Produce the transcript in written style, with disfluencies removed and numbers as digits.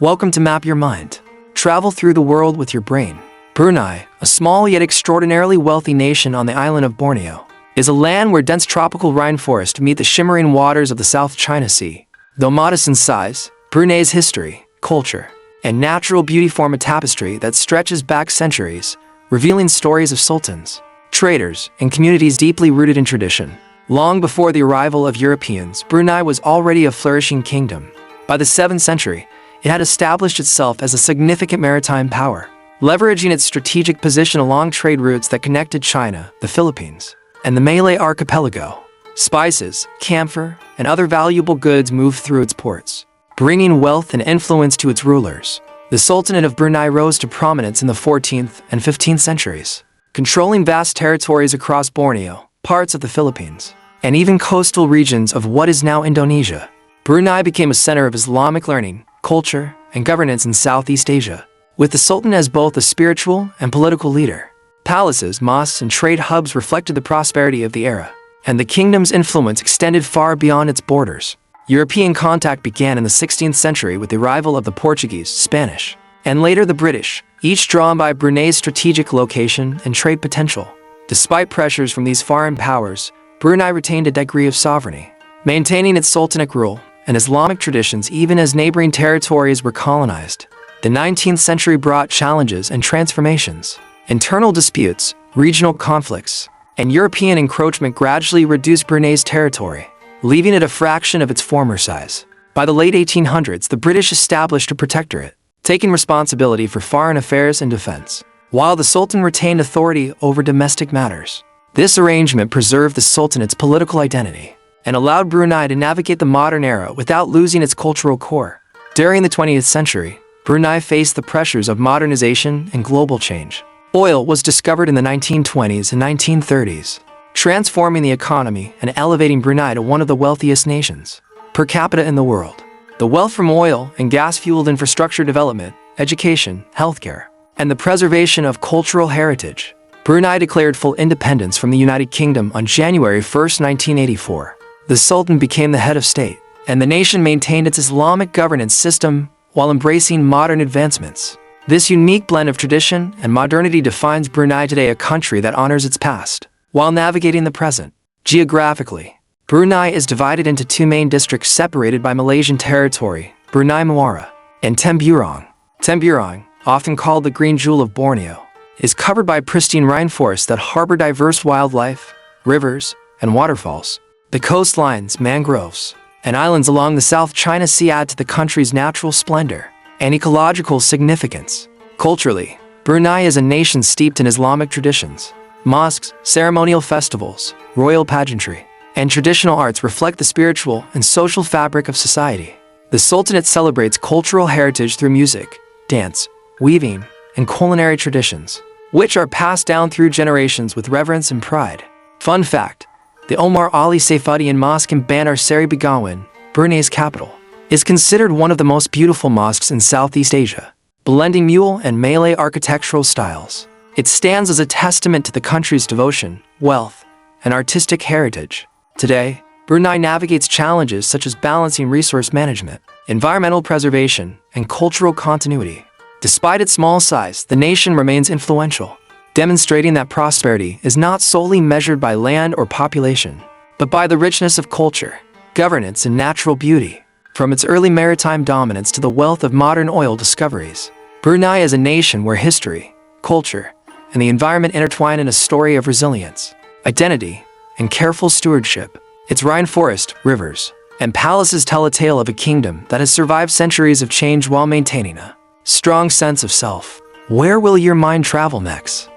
Welcome to Map Your Mind. Travel through the world with your brain. Brunei, a small yet extraordinarily wealthy nation on the island of Borneo, is a land where dense tropical rainforests meet the shimmering waters of the South China Sea. Though modest in size, Brunei's history, culture, and natural beauty form a tapestry that stretches back centuries, revealing stories of sultans, traders, and communities deeply rooted in tradition. Long before the arrival of Europeans, Brunei was already a flourishing kingdom. By the 7th century, it had established itself as a significant maritime power, leveraging its strategic position along trade routes that connected China, the Philippines, and the Malay archipelago. Spices, camphor, and other valuable goods moved through its ports, bringing wealth and influence to its rulers. The Sultanate of Brunei rose to prominence in the 14th and 15th centuries, controlling vast territories across Borneo, parts of the Philippines, and even coastal regions of what is now Indonesia. Brunei became a center of Islamic learning, culture, and governance in Southeast Asia, with the Sultan as both a spiritual and political leader. Palaces, mosques, and trade hubs reflected the prosperity of the era, and the kingdom's influence extended far beyond its borders. European contact began in the 16th century with the arrival of the Portuguese, Spanish, and later the British, each drawn by Brunei's strategic location and trade potential. Despite pressures from these foreign powers, Brunei retained a degree of sovereignty, maintaining its sultanic rule and Islamic traditions even as neighboring territories were colonized. The 19th century brought challenges and transformations. Internal disputes, regional conflicts, and European encroachment gradually reduced Brunei's territory, leaving it a fraction of its former size. By the late 1800s, the British established a protectorate, taking responsibility for foreign affairs and defense, while the Sultan retained authority over domestic matters. This arrangement preserved the Sultanate's political identity and allowed Brunei to navigate the modern era without losing its cultural core. During the 20th century, Brunei faced the pressures of modernization and global change. Oil was discovered in the 1920s and 1930s, transforming the economy and elevating Brunei to one of the wealthiest nations per capita in the world. The wealth from oil and gas-fueled infrastructure development, education, healthcare, and the preservation of cultural heritage. Brunei declared full independence from the United Kingdom on January 1, 1984. The Sultan became the head of state, and the nation maintained its Islamic governance system while embracing modern advancements. This unique blend of tradition and modernity defines Brunei today, a country that honors its past while navigating the present. Geographically, Brunei is divided into two main districts separated by Malaysian territory, Brunei Muara and Temburong. Temburong, often called the Green Jewel of Borneo, is covered by pristine rainforests that harbor diverse wildlife, rivers, and waterfalls. The coastlines, mangroves, and islands along the South China Sea add to the country's natural splendor and ecological significance. Culturally, Brunei is a nation steeped in Islamic traditions. Mosques, ceremonial festivals, royal pageantry, and traditional arts reflect the spiritual and social fabric of society. The Sultanate celebrates cultural heritage through music, dance, weaving, and culinary traditions, which are passed down through generations with reverence and pride. Fun fact: the Omar Ali Saifuddin Mosque in Bandar Seri Begawan, Brunei's capital, is considered one of the most beautiful mosques in Southeast Asia, blending Mughal and Malay architectural styles. It stands as a testament to the country's devotion, wealth, and artistic heritage. Today, Brunei navigates challenges such as balancing resource management, environmental preservation, and cultural continuity. Despite its small size, the nation remains influential, demonstrating that prosperity is not solely measured by land or population, but by the richness of culture, governance, and natural beauty. From its early maritime dominance to the wealth of modern oil discoveries, Brunei is a nation where history, culture, and the environment intertwine in a story of resilience, identity, and careful stewardship. Its rainforest, rivers, and palaces tell a tale of a kingdom that has survived centuries of change while maintaining a strong sense of self. Where will your mind travel next?